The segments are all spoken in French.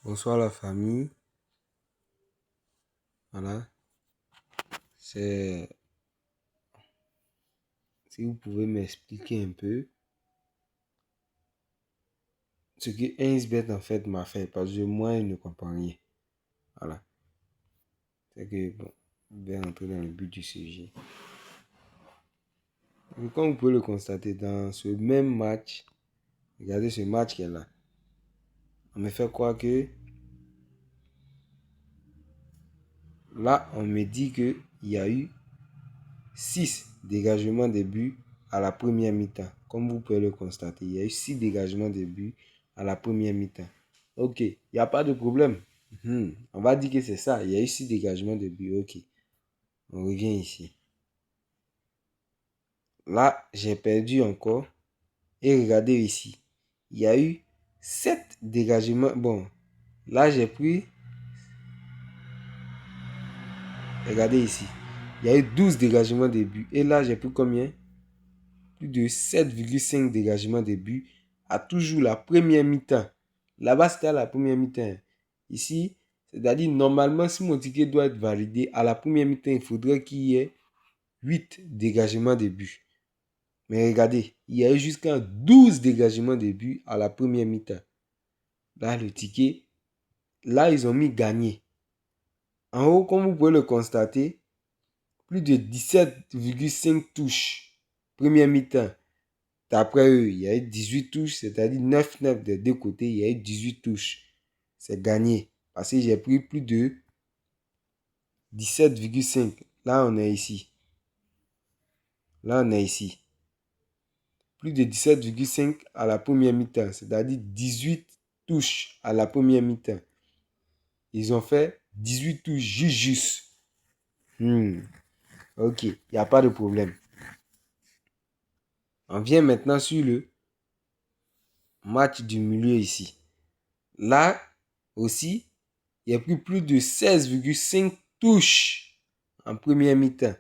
Bonsoir la famille. Voilà. C'est si vous pouvez m'expliquer un peu ce que 1xBet en fait m'a fait parce que moi je ne comprends rien. Voilà. C'est que bon, je vais rentrer dans le but du sujet. Et comme vous pouvez le constater dans ce même match, regardez ce match qui est là. On me fait croire que là on me dit que il y a eu 6 dégagements de buts à la première mi-temps. Comme vous pouvez le constater, il y a eu 6 dégagements de buts à la première mi-temps. Ok, il n'y a pas de problème. On va dire que c'est ça. Il y a eu 6 dégagements de buts. Ok, on revient ici. Là, j'ai perdu encore. Et regardez ici. Il y a eu 7 dégagements. Bon, là, j'ai pris. Regardez ici. Il y a eu 12 dégagements de buts. Et là, j'ai pris combien? Plus de 7,5 dégagements de buts à toujours la première mi-temps. Là-bas, c'était à la première mi-temps. Ici, c'est-à-dire, normalement, si mon ticket doit être validé, à la première mi-temps, il faudrait qu'il y ait 8 dégagements de buts. Mais regardez, il y a eu jusqu'à 12 dégagements de buts à la première mi-temps. Là, le ticket, là, ils ont mis gagné. En haut, comme vous pouvez le constater, plus de 17,5 touches. Première mi-temps. D'après eux, il y a eu 18 touches, c'est-à-dire 9-9 des deux côtés, il y a eu 18 touches. C'est gagné. Parce que j'ai pris plus de 17,5. Là, on est ici. Là, on est ici. Plus de 17,5 à la première mi-temps, c'est-à-dire 18 touches à la première mi-temps. Ils ont fait 18 touches juste. Ok, il n'y a pas de problème. On vient maintenant sur le match du milieu ici. Là aussi, il y a pris plus de 16,5 touches en première mi-temps.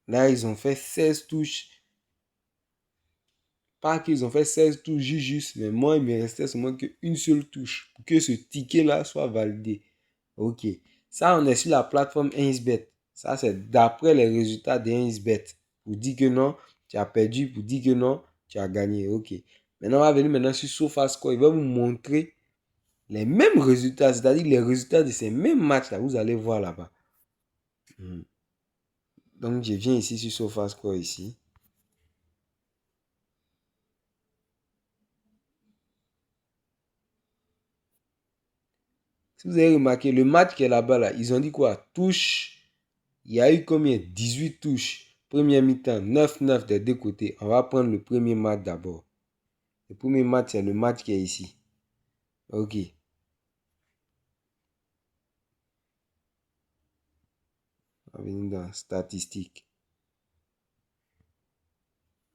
Là, ils ont fait 16 touches. Pas qu'ils ont fait 16 touches juste, mais moi, il me restait seulement qu'une seule touche pour que ce ticket-là soit validé. Ok. Ça, on est sur la plateforme 1xBet. Ça, c'est d'après les résultats de 1xBet. Pour dire que non, tu as perdu. Pour dire que non, tu as gagné. Ok. Maintenant, on va venir maintenant sur SofaScore. Il va vous montrer les mêmes résultats, c'est-à-dire les résultats de ces mêmes matchs-là. Vous allez voir là-bas. Donc, je viens ici sur SofaScore ici. Si vous avez remarqué, le match qui est là-bas, là, ils ont dit quoi? Touche. Il y a eu combien? 18 touches. Première mi-temps, 9-9 des deux côtés. On va prendre le premier match d'abord. Le premier match, c'est le match qui est ici. Ok. On va venir dans statistiques.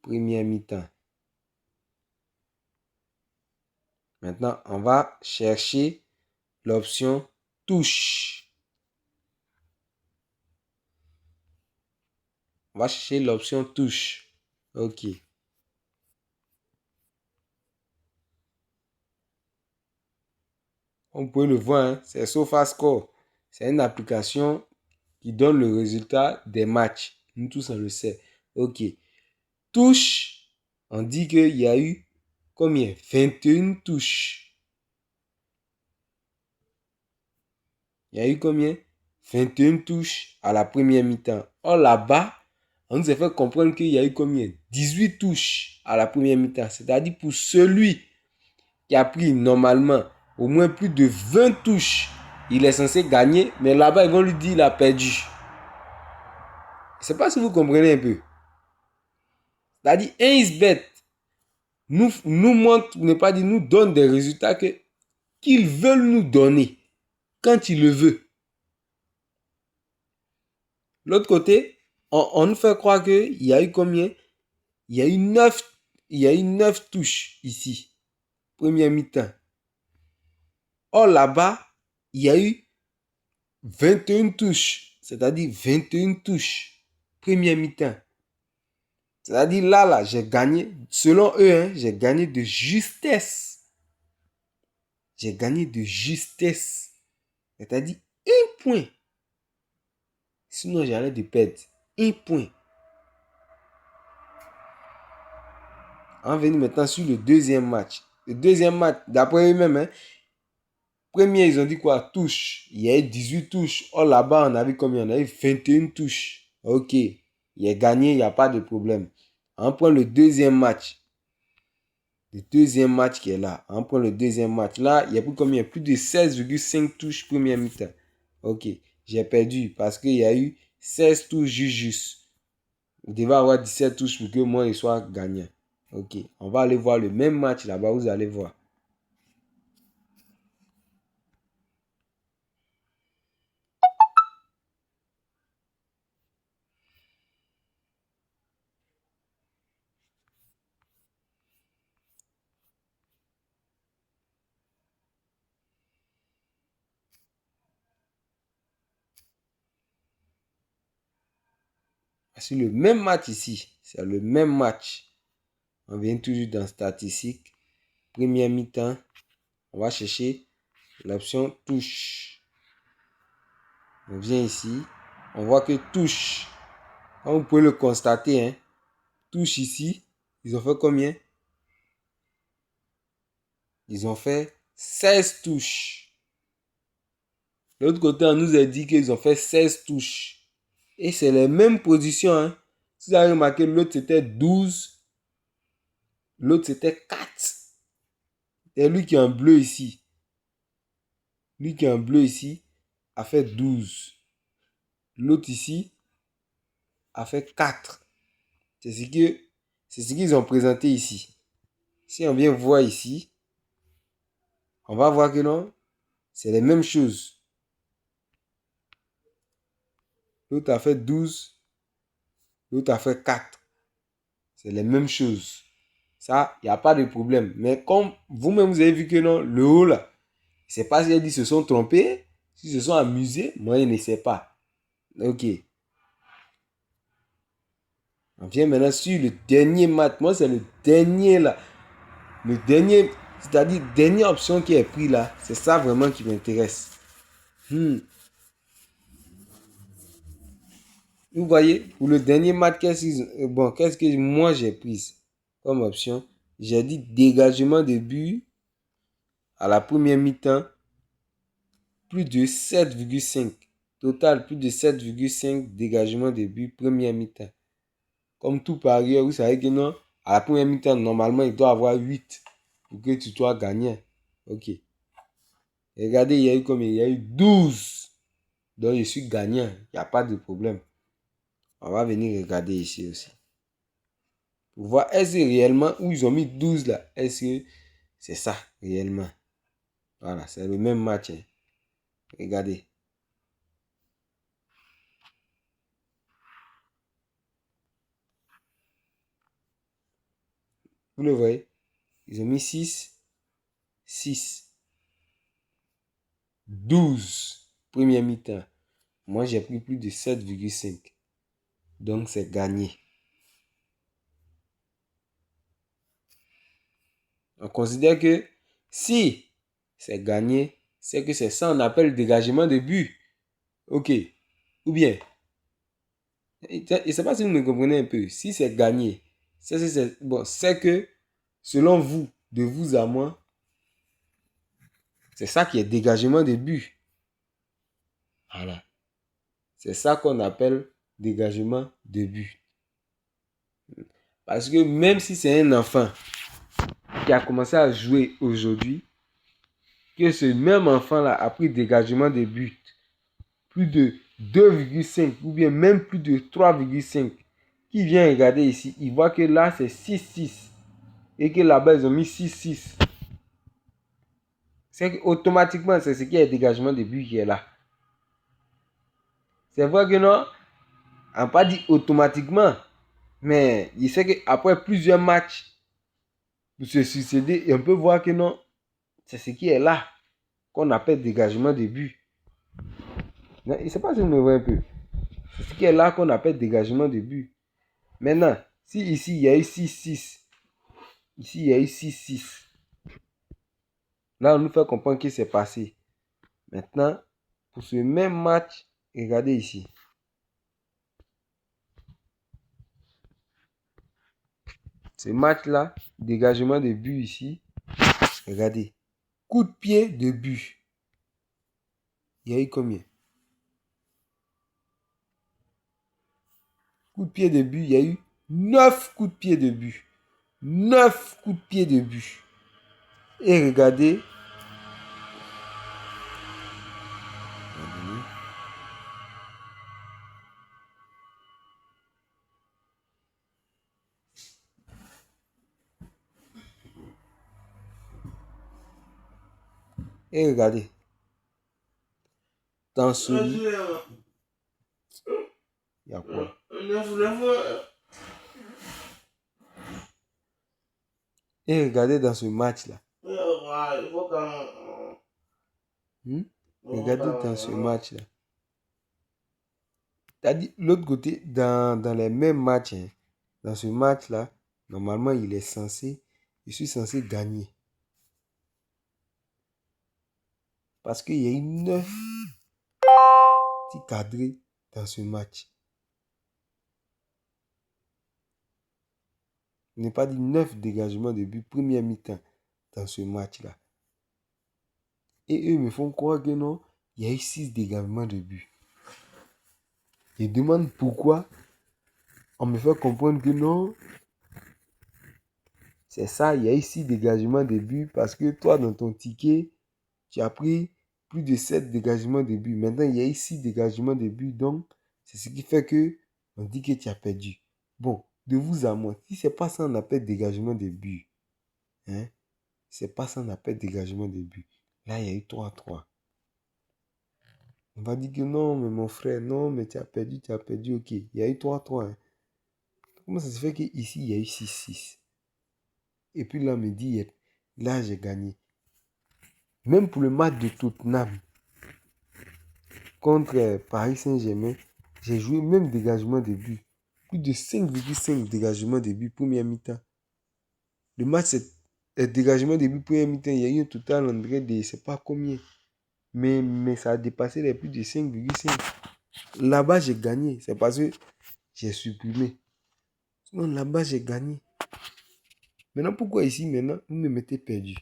Première mi-temps. Maintenant, on va chercher l'option touche. On va chercher l'option touche. Ok. On peut le voir, hein, c'est SofaScore. C'est une application qui donne le résultat des matchs. Nous tous, on le sait. Ok. Touche, on dit qu'il y a eu combien? 21 touches. Il y a eu combien? 21 touches à la première mi-temps. Or là-bas, on nous a fait comprendre qu'il y a eu combien? 18 touches à la première mi-temps. C'est-à-dire pour celui qui a pris normalement au moins plus de 20 touches, il est censé gagner, mais là-bas, ils vont lui dire qu'il a perdu. Je ne sais pas si vous comprenez un peu. C'est-à-dire, 1xBet nous montre, ne pas dire, nous donne des résultats qu'ils veulent nous donner quand ils le veulent. L'autre côté, on nous fait croire qu'il y a eu combien? Il y a eu 9 touches ici. Première mi-temps. Or là-bas, il y a eu 21 touches. C'est-à-dire 21 touches. Première mi-temps. C'est-à-dire là, j'ai gagné. Selon eux, hein, j'ai gagné de justesse. J'ai gagné de justesse. C'est-à-dire 1 point. Sinon, j'allais de perdre. 1 point. On va venir maintenant sur le deuxième match. Le deuxième match, d'après eux-mêmes, hein, premier, ils ont dit quoi? Touche. Il y a eu 18 touches. Oh, là-bas, on a vu combien? On a eu 21 touches. Ok. Il a gagné, il n'y a pas de problème. On prend le deuxième match. Le deuxième match qui est là. On prend le deuxième match. Là, il y a plus combien? Plus de 16,5 touches première mi-temps. Ok. J'ai perdu parce qu'il y a eu 16 touches juste. Vous devez avoir 17 touches pour que moi, il soit gagnant. Ok. On va aller voir le même match là-bas. Vous allez voir. C'est le même match ici. C'est le même match. On vient toujours dans statistiques. Première mi-temps. On va chercher l'option touche. On vient ici. On voit que touche. Comme vous pouvez le constater, hein, touche ici. Ils ont fait combien? Ils ont fait 16 touches. De l'autre côté, on nous a dit qu'ils ont fait 16 touches. Et c'est les mêmes positions. Hein. Si vous avez remarqué, l'autre c'était 12. L'autre c'était 4. Et lui qui est en bleu ici. Lui qui est en bleu ici a fait 12. L'autre ici a fait 4. C'est ce qu'ils ont présenté ici. Si on vient voir ici, on va voir que non, c'est les mêmes choses. L'autre a fait 12. L'autre a fait 4. C'est les mêmes choses. Ça, il n'y a pas de problème. Mais comme vous-même, vous avez vu que non, le haut là, c'est pas si ils se sont trompés, s'ils se sont amusés, moi, je ne sais pas. Ok. On vient maintenant sur le dernier match. Moi, c'est le dernier là. Le dernier, c'est-à-dire dernière option qui est prise là. C'est ça vraiment qui m'intéresse. Vous voyez, pour le dernier match, qu'est-ce que moi j'ai pris comme option? J'ai dit dégagement de but à la première mi-temps. Plus de 7,5. Total, plus de 7,5 dégagement de but première mi-temps. Comme tout par ailleurs, vous savez que non, à la première mi-temps, normalement, il doit avoir 8 pour que tu sois gagnant. Ok. Regardez, il y a eu combien? Il y a eu 12. Donc, je suis gagnant. Il n'y a pas de problème. On va venir regarder ici aussi. Pour voir, est-ce que réellement, où ils ont mis 12 là, est-ce que c'est ça, réellement? Voilà, c'est le même match. Hein. Regardez. Vous le voyez? Ils ont mis 6, 6, 12. Première mi-temps. Moi, j'ai pris plus de 7,5. Donc, c'est gagné. On considère que si c'est gagné, c'est que c'est ça on appelle dégagement de but. Ok. Ou bien, je ne sais pas si vous me comprenez un peu. Si c'est gagné, c'est que selon vous, de vous à moi, c'est ça qui est dégagement de but. Voilà. C'est ça qu'on appelle dégagement de but. Parce que même si c'est un enfant qui a commencé à jouer aujourd'hui, que ce même enfant-là a pris dégagement de but plus de 2,5 ou bien même plus de 3,5, qui vient regarder ici, il voit que là c'est 6,6 et que là-bas ils ont mis 6,6. C'est qu'automatiquement c'est ce qui est dégagement de but qui est là. C'est vrai que non, on n'a pas dit automatiquement, mais il sait qu'après plusieurs matchs pour se succéder, on peut voir que non, c'est ce qui est là qu'on appelle dégagement de but. Je ne sais pas si vous me voyez un peu. C'est ce qui est là qu'on appelle dégagement de but. Maintenant, si ici il y a eu 6-6, ici il y a eu 6-6. Là, on nous fait comprendre que c'est passé. Maintenant, pour ce même match, regardez ici. Ce match-là, dégagement de but ici. Regardez. Coup de pied de but. Il y a eu combien? Coup de pied de but, il y a eu 9 coups de pied de but. 9 coups de pied de but. Et regardez. Et regardez. Dans ce... Il y a quoi? Et regardez dans ce match-là. Regardez dans ce match-là. C'est-à-dire, l'autre côté, dans les mêmes matchs, hein, dans ce match-là, normalement, je suis censé gagner. Parce qu'il y a eu 9 petits cadrés dans ce match. Je n'ai pas dit 9 dégagements de but, première mi-temps, dans ce match-là. Et eux me font croire que non, il y a eu 6 dégagements de but. Je demande pourquoi. On me fait comprendre que non, c'est ça, il y a eu 6 dégagements de but parce que toi, dans ton ticket, tu as pris plus de 7 dégagements de but. Maintenant, il y a eu 6 dégagements de but. Donc, c'est ce qui fait que on dit que tu as perdu. Bon, de vous à moi, si c'est pas ça, on appelle dégagement de but. Hein? C'est pas ça, on appelle dégagement de but. Là, il y a eu 3-3. On va dire que non, mais mon frère, non, mais tu as perdu, ok. Il y a eu 3-3. Hein? Comment ça se fait qu'ici, il y a eu 6-6? Et puis là, on me dit, là, j'ai gagné. Même pour le match de Tottenham contre Paris Saint-Germain, j'ai joué même dégagement de but. Plus de 5,5 dégagements de but première mi-temps. Le match, c'est dégagement de but première mi-temps. Il y a eu un total en vrai de, je ne sais pas combien. Mais ça a dépassé les plus de 5,5. Là-bas, j'ai gagné. C'est parce que j'ai supprimé. Sinon, là-bas, j'ai gagné. Maintenant, pourquoi ici, maintenant, vous me mettez perdu?